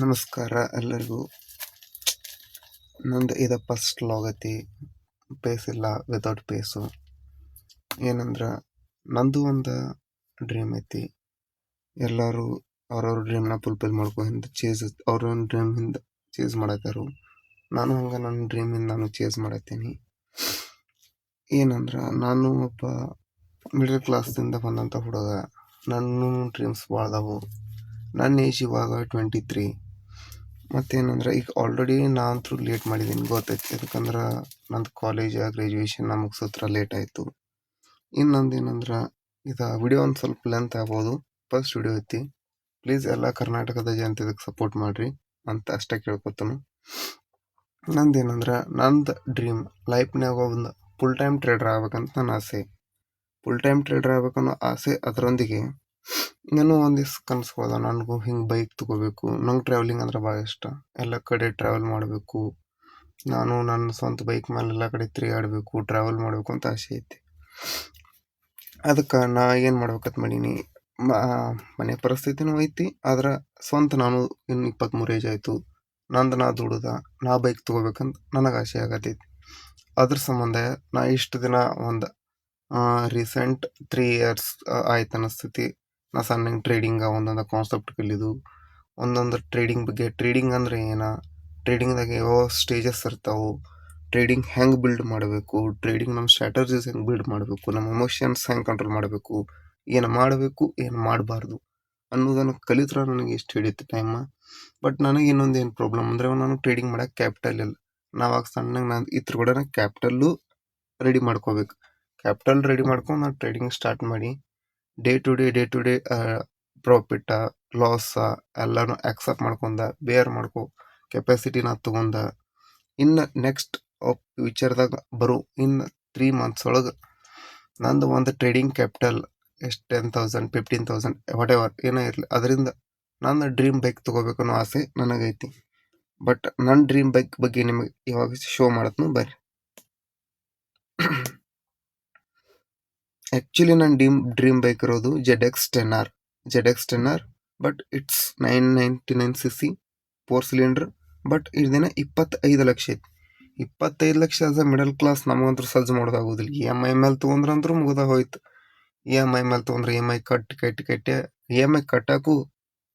ನಮಸ್ಕಾರ ಎಲ್ಲರಿಗೂ. ನಂದು ಇದು ಫಸ್ಟ್ ವ್ಲಾಗ್ ಐತಿ. ಪೇಸ್ ಇಲ್ಲ, ವಿತೌಟ್ ಪೇಸು. ಏನಂದ್ರೆ ನಂದು ಒಂದು ಡ್ರೀಮ್ ಐತಿ. ಎಲ್ಲರೂ ಅವ್ರವ್ರ ಡ್ರೀಮ್ನ ಫುಲ್ಫಿಲ್ ಮಾಡ್ಕೊಂಡು ಅವ್ರವ್ರ ಡ್ರೀಮ್ ಹಿಂದೆ ಚೇಸ್ ಮಾಡತ್ತಾರು. ನಾನು ಹಂಗೆ ನನ್ನ ಡ್ರೀಮ್ ಹಿಂದೆ ನಾನು ಚೇಸ್ ಮಾಡತ್ತೀನಿ. ಏನಂದ್ರೆ ನಾನು ಒಬ್ಬ ಮಿಡಲ್ ಕ್ಲಾಸ್ದಿಂದ ಬಂದಂಥ ಹುಡುಗ. ನನ್ನ ಡ್ರೀಮ್ಸ್ ಭಾಳ ಅದಾವು. ನನ್ನ ಏಜ್ ಇವಾಗ 23. ಮತ್ತೇನಂದ್ರೆ ಈಗ ಆಲ್ರೆಡಿ ನಾನು ಲೇಟ್ ಮಾಡಿದ್ದೀನಿ ಗೊತ್ತೈತಿ. ಯಾಕಂದ್ರೆ ನಂದು ಕಾಲೇಜ್ ಗ್ರ್ಯಾಜುಯೇಷನ್ ಮುಗಿಸೋತ್ರ ಲೇಟ್ ಆಯಿತು. ಇನ್ನು ನಂದು ಏನಂದ್ರೆ ಇದು ವಿಡಿಯೋ ಒಂದು ಸ್ವಲ್ಪ ಲೆಂತ್ ಆಗ್ಬೋದು. ಫಸ್ಟ್ ವಿಡಿಯೋ ಐತಿ. ಪ್ಲೀಸ್ ಎಲ್ಲ ಕರ್ನಾಟಕದ ಜನತೆ ಇದಕ್ಕೆ ಸಪೋರ್ಟ್ ಮಾಡಿರಿ ಅಂತ ಅಷ್ಟೇ ಕೇಳ್ಕೊತಾನು. ನಂದೇನಂದ್ರೆ ನಂದು ಡ್ರೀಮ್ ಲೈಫ್ನಾಗ ಒಂದು ಫುಲ್ ಟೈಮ್ ಟ್ರೇಡರ್ ಆಗ್ಬೇಕಂತ ನನ್ನ ಆಸೆ. ಫುಲ್ ಟೈಮ್ ಟ್ರೇಡರ್ ಆಗ್ಬೇಕನ್ನೋ ಆಸೆ, ಅದರೊಂದಿಗೆ ನಾನು ಒಂದಿವ್ಸ ಕನಸ್ಬೋದ ನನಗೂ ಹಿಂಗೆ ಬೈಕ್ ತೊಗೋಬೇಕು. ನಂಗೆ ಟ್ರಾವೆಲಿಂಗ್ ಅಂದ್ರೆ ಭಾಳ ಇಷ್ಟ. ಎಲ್ಲ ಕಡೆ ಟ್ರಾವೆಲ್ ಮಾಡಬೇಕು. ನಾನು ನನ್ನ ಸ್ವಂತ ಬೈಕ್ ಮೇಲೆ ಎಲ್ಲ ಕಡೆ ತಿರುಗಾಡಬೇಕು, ಟ್ರಾವೆಲ್ ಮಾಡಬೇಕು ಅಂತ ಆಸೆ ಐತಿ. ಅದಕ್ಕೆ ನಾ ಏನು ಮಾಡ್ಬೇಕಂತ ಮಾಡೀನಿ. ಮನೆ ಪರಿಸ್ಥಿತಿನೂ ಐತಿ, ಆದ್ರೆ ಸ್ವಂತ ನಾನು ಇನ್ನು 23 ಏಜ್ ಆಯಿತು. ನಂದು ನಾ ದುಡ್ದ ನಾ ಬೈಕ್ ತೊಗೋಬೇಕಂತ ನನಗೆ ಆಸೆ ಆಗತೈತಿ. ಅದ್ರ ಸಂಬಂಧ ನಾ ಇಷ್ಟು ದಿನ ಒಂದು ರೀಸೆಂಟ್ 3 ಇಯರ್ಸ್ ಆಯ್ತು ಅನಿಸ್ತೈತಿ. ನಾ ಸಣ್ಣ ಟ್ರೇಡಿಂಗ್ ಒಂದೊಂದು ಕಾನ್ಸೆಪ್ಟ್ ಕಲಿದು, ಒಂದೊಂದು ಟ್ರೇಡಿಂಗ್ ಬಗ್ಗೆ, ಟ್ರೇಡಿಂಗ್ ಅಂದ್ರೆ ಏನ, ಟ್ರೇಡಿಂಗ್ದಾಗ ಯಾವ ಸ್ಟೇಜಸ್ ಇರ್ತಾವೆ, ಟ್ರೇಡಿಂಗ್ ಹೆಂಗೆ ಬಿಲ್ಡ್ ಮಾಡಬೇಕು, ಟ್ರೇಡಿಂಗ್ ನಮ್ಮ ಸ್ಟ್ರಾಟಜೀಸ್ ಹೆಂಗೆ ಬಿಲ್ಡ್ ಮಾಡಬೇಕು, ನಮ್ಮ ಎಮೋಷನ್ಸ್ ಹೆಂಗೆ ಕಂಟ್ರೋಲ್ ಮಾಡಬೇಕು, ಏನು ಮಾಡಬೇಕು ಏನು ಮಾಡಬಾರ್ದು ಅನ್ನೋದನ್ನು ಕಲಿತ್ರೆ ನನಗೆ ಎಷ್ಟು ಹಿಡಿಯುತ್ತೆ ಟೈಮ. ಬಟ್ ನನಗೆ ಇನ್ನೊಂದು ಏನು ಪ್ರಾಬ್ಲಮ್ ಅಂದರೆ, ನಾನು ಟ್ರೇಡಿಂಗ್ ಮಾಡೋಕ್ಕೆ ಕ್ಯಾಪಿಟಲ್ ಇಲ್ಲ. ನಾವಾಗ ಸಣ್ಣಗೆ ನಾನು ಇದ್ರ ಕೂಡ ಕ್ಯಾಪಿಟಲ್ಲು ರೆಡಿ ಮಾಡ್ಕೋಬೇಕು. ಕ್ಯಾಪಿಟಲ್ ರೆಡಿ ಮಾಡ್ಕೊಂಡು ನಾನು ಟ್ರೇಡಿಂಗ್ ಸ್ಟಾರ್ಟ್ ಮಾಡಿ ಡೇ ಟು ಡೇ ಪ್ರಾಫಿಟ್ಟ ಲಾಸ ಎಲ್ಲನೂ ಆಕ್ಸೆಪ್ಟ್ ಮಾಡ್ಕೊಂಡ ಬೇರ್ ಮಾಡ್ಕೊ ಕೆಪಾಸಿಟಿನ ತೊಗೊಂಡ ಇನ್ನು ನೆಕ್ಸ್ಟ್ ಫ್ಯೂಚರ್ದಾಗ ಬರೋ ಇನ್ನು 3 ಮಂತ್ಸ್ ಒಳಗೆ ನಂದು ಒಂದು ಟ್ರೇಡಿಂಗ್ ಕ್ಯಾಪಿಟಲ್ ಎಷ್ಟು 10,000 15,000 ವಾಟ್ ಎವರ್ ಏನೇ ಇರಲಿ, ಅದರಿಂದ ನನ್ನ ಡ್ರೀಮ್ ಬೈಕ್ ತೊಗೋಬೇಕನ್ನೋ ಆಸೆ ನನಗೈತಿ. ಬಟ್ ನನ್ನ ಡ್ರೀಮ್ ಬೈಕ್ ಬಗ್ಗೆ ನಿಮಗೆ ಇವಾಗ ಶೋ ಮಾಡತ್ನು ಬರ್ರಿ. ಆ್ಯಕ್ಚುಲಿ ನನ್ನ ಡ್ರೀಮ್ ಬೈಕ್ ಇರೋದು ZX10R. But it's 999cc 4 cylinder. But ಇದನ್ನ 25 ಲಕ್ಷ ಐತಿ. 25 lakh as a middle class ನಮಗಂತೂ ಸಜ್ಜು ಮಾಡೋದಾಗೋದಿಲ್ಲ. EMI ಮೇಲೆ ತೊಗೊಂಡ್ರಂದ್ರೂ ಮುಗ್ದ ಹೋಯ್ತು. EMI ಮೇಲೆ ತೊಗೊಂಡ್ರೆ EMI ಕಟ್ಟಿ EMI ಕಟ್ಟಕ್ಕೂ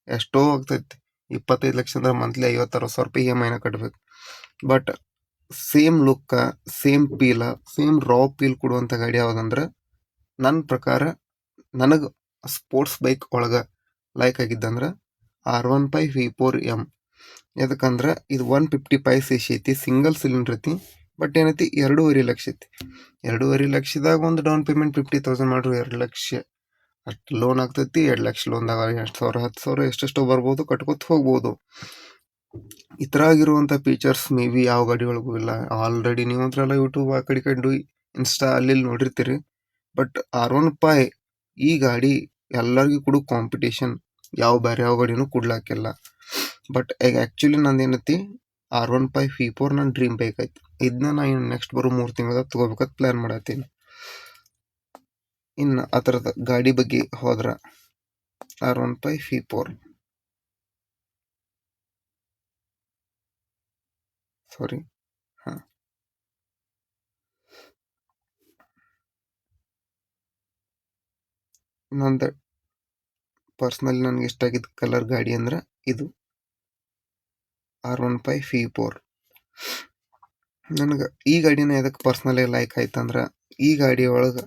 ಎಷ್ಟೋ ಆಗ್ತೈತಿ. 25 ಲಕ್ಷ ಅಂದ್ರೆ ಮಂತ್ಲಿ 50,000-60,000 ರೂಪಾಯಿ EMIನ ಕಟ್ಟಬೇಕು. ಬಟ್ ಸೇಮ್ ಲುಕ್ಕ, ಸೇಮ್ ಫೀಲ, ಸೇಮ್ ರಾ ಫೀಲ್ ಕೊಡುವಂಥ ಗಾಡಿ ಯಾವುದಂದ್ರೆ ನನ್ನ ಪ್ರಕಾರ ನನಗೆ ಸ್ಪೋರ್ಟ್ಸ್ ಬೈಕ್ ಒಳಗೆ ಲೈಕ್ ಆಗಿದ್ದಂದ್ರೆ R15 V4M. ಯಾಕಂದ್ರೆ ಇದು 155cc ಐತಿ, ಸಿಂಗಲ್ ಸಿಲಿಂಡರ್ ಐತಿ. ಬಟ್ ಏನೈತಿ 2.5 ಲಕ್ಷ ಐತಿ. 2.5 ಲಕ್ಷದಾಗ ಒಂದು ಡೌನ್ ಪೇಮೆಂಟ್ 50,000 ಮಾಡ್ರು 2 ಲಕ್ಷ ಅಷ್ಟು ಲೋನ್ ಆಗ್ತೈತಿ. 2 ಲಕ್ಷ ಲೋನ್ದಾಗ 8,000 10,000 ಎಷ್ಟೆಷ್ಟೋ ಬರ್ಬೋದು, ಕಟ್ಕೊತ ಹೋಗ್ಬೋದು. ಈ ಥರ ಆಗಿರುವಂಥ ಫೀಚರ್ಸ್ ಮೇ ಬಿ ಯಾವ ಗಾಡಿ ಒಳಗೂ ಇಲ್ಲ. ಆಲ್ರೆಡಿ ನೀವು ಅಂತೆಲ್ಲ ಯೂಟ್ಯೂಬ್ ಆ ಕಡೆ ಇನ್ಸ್ಟಾ ಅಲ್ಲಿ ನೋಡಿರ್ತೀರಿ. ಬಟ್ R15 ಈ ಗಾಡಿ ಎಲ್ಲರಿಗೂ ಕೊಡು ಕಾಂಪಿಟೇಷನ್, ಯಾವ ಗಾಡಿನೂ ಕೊಡ್ಲಾಕಿಲ್ಲ. ಬಟ್ ಈಗ ಆ್ಯಕ್ಚುಲಿ ನಂದು ಏನೈತಿ R15 V4 ನನ್ನ ಡ್ರೀಮ್ ಬೈಕ್ ಐತಿ. ಇದನ್ನ ನಾನು ನೆಕ್ಸ್ಟ್ ಬರೋ 3 ತಿಂಗಳದಾಗ ತೊಗೋಬೇಕಂತ ಪ್ಲ್ಯಾನ್ ಮಾಡತ್ತೀನಿ. ಇನ್ನು ಆ ಥರದ ಗಾಡಿ ಬಗ್ಗೆ ಹೋದ್ರೆ R15 V4 ಸಾರಿ ನಂದು ಪರ್ಸ್ನಲಿ ನನಗೆ ಇಷ್ಟ ಆಗಿದ್ದ ಕಲರ್ ಗಾಡಿ ಅಂದ್ರೆ ಇದು R15 V4. ನನಗೆ ಈ ಗಾಡಿನ ಎದಕ್ಕೆ ಪರ್ಸ್ನಲಿ ಲೈಕ್ ಆಯ್ತಂದ್ರೆ, ಈ ಗಾಡಿ ಒಳಗೆ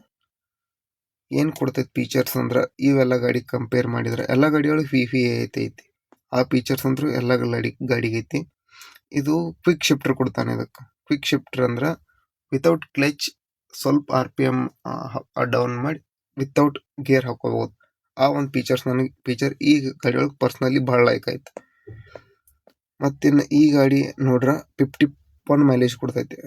ಏನು ಕೊಡ್ತೈತೆ ಫೀಚರ್ಸ್ ಅಂದ್ರೆ, ಇವೆಲ್ಲ ಗಾಡಿ ಕಂಪೇರ್ ಮಾಡಿದ್ರೆ ಎಲ್ಲ ಗಾಡಿ ಒಳಗೆ VVA ಐತಿ. ಆ ಫೀಚರ್ಸ್ ಅಂದರೂ ಎಲ್ಲ ಗಾಡಿಗೆ ಐತಿ. ಇದು ಕ್ವಿಕ್ ಶಿಫ್ಟರ್ ಕೊಡ್ತಾನೆ. ಇದಕ್ಕೆ ಕ್ವಿಕ್ ಶಿಫ್ಟರ್ ಅಂದ್ರೆ ವಿತೌಟ್ ಕ್ಲಚ್ ಸ್ವಲ್ಪ RPM ಡೌನ್ ಮಾಡಿ ವಿತೌಟ್ ಗೇರ್ ಹಾಕೋಬೋದು. ಆ ಒಂದು ಫೀಚರ್ ಈ ಗಾಡಿ ಒಳಗೆ ಪರ್ಸ್ನಲಿ ಭಾಳ ಲೈಕ್ ಆಯ್ತು. ಮತ್ತಿನ್ನು ಈ ಗಾಡಿ ನೋಡ್ರೆ 51 ಮೈಲೇಜ್ ಕೊಡ್ತೈತಿ.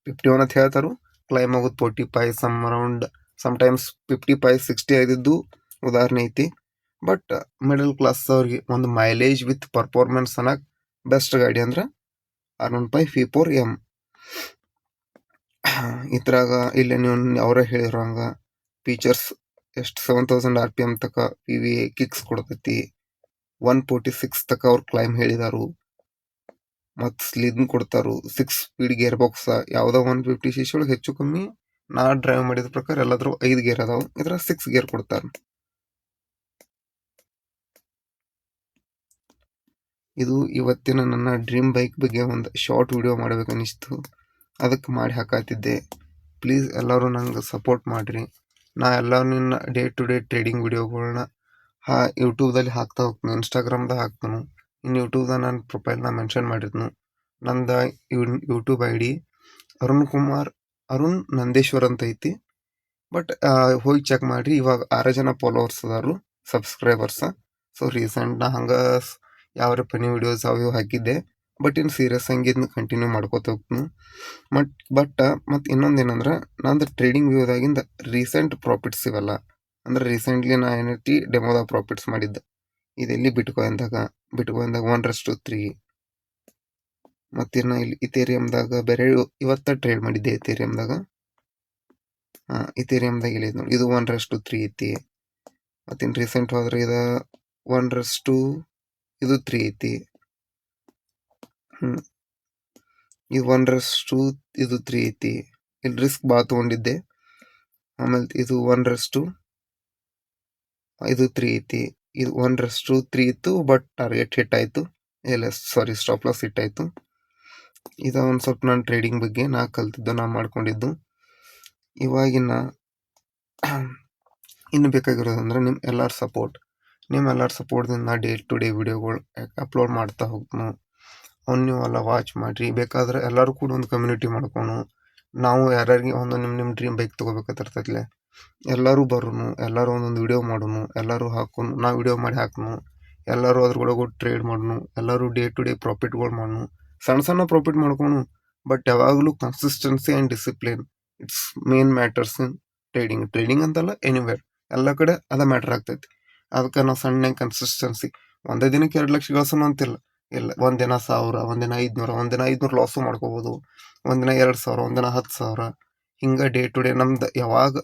51 ಅಂತ ಹೇಳ್ತಾರು, ಕ್ಲೈಮ್ ಆಗೋದು 45 ಸಮ್ಟೈಮ್ಸ್ 55-60 ಆಗಿದ್ದು ಉದಾಹರಣೆ ಐತಿ. ಬಟ್ ಮಿಡಲ್ ಕ್ಲಾಸ್ ಅವ್ರಿಗೆ ಒಂದು ಮೈಲೇಜ್ ವಿತ್ ಪರ್ಫಾರ್ಮೆನ್ಸ್ ಅನ್ನೋಕೆ ಬೆಸ್ಟ್ ಗಾಡಿ ಅಂದ್ರೆ R15 V4M. ಇದ್ರಾಗ ಇಲ್ಲ ನೀವು ಅವರೇ ಹೇಳಿರೋ ಹಂಗೆ ಫೀಚರ್ಸ್ ಎಷ್ಟು 7,000 RPM ತನಕ VVA ಕಿಕ್ಸ್ ಕೊಡ್ತೈತಿ. 146 ತಕ ಅವ್ರು ಕ್ಲೈಮ್ ಹೇಳಿದಾರು. ಮತ್ತು ಸ್ಲಿನ್ ಕೊಡ್ತಾರು 6 ಸ್ಪೀಡ್ ಗೇರ್ ಬಾಕ್ಸ್. ಯಾವುದೋ 150cc ಒಳಗೆ ಹೆಚ್ಚು ಕಮ್ಮಿ ನಾ ಡ್ರೈವ್ ಮಾಡಿದ ಪ್ರಕಾರ ಎಲ್ಲಾದ್ರೂ 5 ಗೇರ್ ಅದಾವ, ಇದ್ರ 6 ಗೇರ್ ಕೊಡ್ತಾರ. ಇದು ಇವತ್ತಿನ ನನ್ನ ಡ್ರೀಮ್ ಬೈಕ್ ಬಗ್ಗೆ ಒಂದು ಶಾರ್ಟ್ ವಿಡಿಯೋ ಮಾಡ್ಬೇಕನ್ನಿಸ್ತು, ಅದಕ್ಕೆ ಮಾಡಿ ಹಾಕಾತಿದ್ದೆ. ಪ್ಲೀಸ್ ಎಲ್ಲರೂ ನಂಗೆ ಸಪೋರ್ಟ್ ಮಾಡಿರಿ. ನಾ ಎಲ್ಲ ನಿನ್ನ ಡೇ ಟು ಡೇ ಟ್ರೇಡಿಂಗ್ ವಿಡಿಯೋಗಳನ್ನ ಯೂಟ್ಯೂಬ್ದಲ್ಲಿ ಹಾಕ್ತಾ ಹೋಗ್ತೀನಿ, ಇನ್ಸ್ಟಾಗ್ರಾಮ್ದಾಗ ಹಾಕ್ತಾನು. ಇನ್ನು ಯೂಟ್ಯೂಬ್ದಾಗ ನನ್ನ ಪ್ರೊಫೈಲ್ನ ಮೆನ್ಷನ್ ಮಾಡಿದ್ನು. ನಂದು ಯೂಟ್ಯೂಬ್ ID ಅರುಣ್ ನಂದೇಶ್ವರ್ ಅಂತ ಐತಿ. ಬಟ್ ಹೋಗಿ ಚೆಕ್ ಮಾಡಿರಿ, ಇವಾಗ 6 ಜನ ಫಾಲೋವರ್ಸ್ ಅದಾರು, ಸಬ್ಸ್ಕ್ರೈಬರ್ಸ. ಸೊ ರೀಸೆಂಟ್ ನಾ ಹಂಗೆ ಯಾವ ಫನಿ ವಿಡಿಯೋಸ್ ಅವು ಹಾಕಿದ್ದೆ. ಬಟ್ ಇನ್ನು ಸೀರಿಯಸ್ ಹಂಗೆ ಇದನ್ನ ಕಂಟಿನ್ಯೂ ಮಾಡ್ಕೋತ ಹೋಗ್ತೀನಿ. ಮತ್ತು ಇನ್ನೊಂದೇನಂದ್ರೆ ನಂದು ಟ್ರೇಡಿಂಗ್ ವ್ಯೂದಾಗಿಂದ ರೀಸೆಂಟ್ ಪ್ರಾಫಿಟ್ಸ್ ಇವೆಲ್ಲ. ಅಂದ್ರೆ ರೀಸೆಂಟ್ಲಿ ನಾ ಏನೈತಿ ಡೆಮೋದಾಗ ಪ್ರಾಫಿಟ್ಸ್ ಮಾಡಿದ್ದೆ. ಇದೆಲ್ಲಿ ಬಿಟ್ಕಾಯಿನ್ದಾಗ 1:3. ಮತ್ತಿನ್ನು ಇಲ್ಲಿ ಇಥೇರಿಯಮ್ದಾಗ ಬೇರೆ ಇವತ್ತ ಟ್ರೇಡ್ ಮಾಡಿದ್ದೆ. ಇಥೇರಿಯಮ್ದಾಗ ಇಲ್ಲಿ ನೋಡಿ, ಇದು 1:3 ಐತಿ. ಮತ್ತಿನ್ನು ರೀಸೆಂಟ್ ಹೋದ್ರೆ ಇದು 1:3 ಐತಿ. ಇದು 1:3 ಐತಿ. ಇಲ್ಲಿ ರಿಸ್ಕ್ ಭಾಳ ತೊಗೊಂಡಿದ್ದೆ. ಆಮೇಲೆ ಇದು 1:3 ಐತಿ. ಇದು 1:3 ಇತ್ತು, ಬಟ್ ಟಾರ್ಗೆಟ್ ಹಿಟ್ ಆಯಿತು. ಸ್ಟಾಪ್ ಲಾಸ್ ಹಿಟ್ ಆಯಿತು. ಇದು ಒಂದು ಸ್ವಲ್ಪ ನನ್ನ ಟ್ರೇಡಿಂಗ್ ಬಗ್ಗೆ ನಾ ಕಲ್ತಿದ್ದು, ನಾ ಮಾಡ್ಕೊಂಡಿದ್ದು. ಇವಾಗಿನ ಇನ್ನು ಬೇಕಾಗಿರೋದಂದ್ರೆ ನಿಮ್ಮ ಎಲ್ಲರ ಸಪೋರ್ಟ್ದಿಂದ ನಾ ಡೇ ಟು ಡೇ ವಿಡಿಯೋಗಳು ಅಪ್ಲೋಡ್ ಮಾಡ್ತಾ ಹೋಗ್ತೀನಿ. ಅವ್ನು ನೀವೆಲ್ಲ ವಾಚ್ ಮಾಡಿರಿ. ಬೇಕಾದ್ರೆ ಎಲ್ಲರೂ ಕೂಡ ಒಂದು ಕಮ್ಯುನಿಟಿ ಮಾಡ್ಕೊನು. ನಾವು ಯಾರ್ಯಾರಿಗೆ ಒಂದು ನಿಮ್ಮ ಡ್ರೀಮ್ ಬೈಕ್ ತೊಗೋಬೇಕಂತಿರ್ತೈತ್ಲೆ, ಎಲ್ಲರೂ ಬರೋನು, ಎಲ್ಲರೂ ಒಂದೊಂದು ವಿಡಿಯೋ ಮಾಡೋನು, ಎಲ್ಲರೂ ಹಾಕೋನು, ನಾ ವಿಡಿಯೋ ಮಾಡಿ ಹಾಕೋನು, ಎಲ್ಲರೂ ಅದ್ರೊಳಗೆ ಟ್ರೇಡ್ ಮಾಡೋನು, ಎಲ್ಲರೂ ಡೇ ಟು ಡೇ ಪ್ರಾಫಿಟ್ಗಳು ಮಾಡೋನು. ಸಣ್ಣ ಪ್ರಾಫಿಟ್ ಮಾಡ್ಕೊನು, ಬಟ್ ಯಾವಾಗಲೂ consistency and discipline it's main matters in trading ಅಂತಲ್ಲ, ಎನಿವೇರ್ ಎಲ್ಲ ಕಡೆ ಅದ ಮ್ಯಾಟರ್ ಆಗ್ತೈತಿ. ಅದಕ್ಕೆ ನಾವು ಸಣ್ಣ ಕನ್ಸಿಸ್ಟೆನ್ಸಿ, ಒಂದೇ ದಿನಕ್ಕೆ 2 ಲಕ್ಷ ಗಳಿಸೋಣ ಅಂತಿಲ್ಲ. ಇಲ್ಲ, ಒಂದಿನ 1000, ಒಂದಿನ 500 ಲಾಸು ಮಾಡ್ಕೋಬೋದು, ಒಂದಿನ 2000, ಒಂದಿನ 10,000. ಹಿಂಗೆ ಡೇ ಟು ಡೇ ನಮ್ದು ಯಾವಾಗ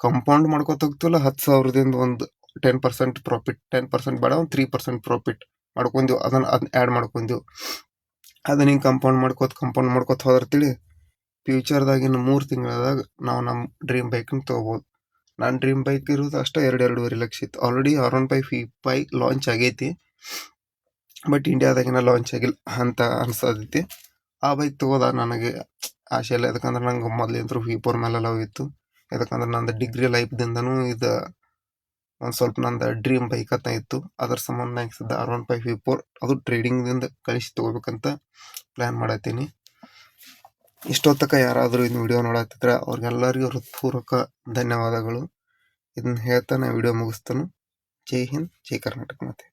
ಕಂಪೌಂಡ್ ಮಾಡ್ಕೋತ ಹೋಗ್ತೀವಲ್ಲ, 10,000ದಿಂದ ಒಂದು 10% ಪ್ರಾಫಿಟ್, 10% ಬೇಡ, ಒಂದು 3% ಪ್ರಾಫಿಟ್ ಮಾಡ್ಕೊಂಡೆವು. ಅದನ್ನ ಆ್ಯಡ್ ಮಾಡ್ಕೊಂಡೆವು. ಅದನ್ನ ಹಿಂಗೆ ಕಂಪೌಂಡ್ ಮಾಡ್ಕೋತ ಹೋದಿರ್ತೀವಿ. ಫ್ಯೂಚರ್ದಾಗಿನ 3 ತಿಂಗಳದಾಗ ನಾವು ನಮ್ಮ ಡ್ರೀಮ್ ಬೈಕನ್ನ ತೊಗೋಬೋದು. ನನ್ನ ಡ್ರೀಮ್ ಬೈಕ್ ಇರೋದು ಅಷ್ಟೇ 2-2.5 ಲಕ್ಷ ಇತ್ತು. ಆಲ್ರೆಡಿ R15 ಲಾಂಚ್ ಆಗೈತಿ, ಬಟ್ ಇಂಡಿಯಾದಾಗಿನ ಲಾಂಚ್ ಆಗಿಲ್ಲ ಅಂತ ಅನ್ಸತೈತಿ. ಆ ಬೈಕ್ ತೊಗೋದ ನನಗೆ ಆಸೆ ಇಲ್ಲ. ಯಾಕಂದ್ರೆ ನಂಗೆ ಮೊದಲಿಂದ V4 ಮೇಲೆ ಲವ್ ಇತ್ತು. ಯಾಕಂದ್ರೆ ನಂದು ಡಿಗ್ರಿ ಲೈಫ್ದಿಂದನೂ ಇದು ಒಂದು ಸ್ವಲ್ಪ ನಂದು ಡ್ರೀಮ್ ಬೈಕ್ ಅಂತ ಇತ್ತು. ಅದ್ರ ಸಂಬಂಧ ನಂಗೆ R15 V4 ಅದು ಟ್ರೇಡಿಂಗ್ದಿಂದ ಕಳಿಸಿ ತೊಗೋಬೇಕಂತ ಪ್ಲ್ಯಾನ್ ಮಾಡತ್ತೀನಿ. ಇಷ್ಟೊತ್ತಕ ಯಾರಾದರೂ ಇದು ವಿಡಿಯೋ ನೋಡತ್ತಿದ್ರೆ ಅವ್ರಿಗೆಲ್ಲರಿಗೂ ಹೃತ್ಪೂರ್ವಕ ಧನ್ಯವಾದಗಳು. ಇದನ್ನ ಹೇಳ್ತಾ ನಾ ವಿಡಿಯೋ ಮುಗಿಸ್ತಾನು. ಜೈ ಹಿಂದ್, ಜೈ ಕರ್ನಾಟಕ. ಮತ್ತೆ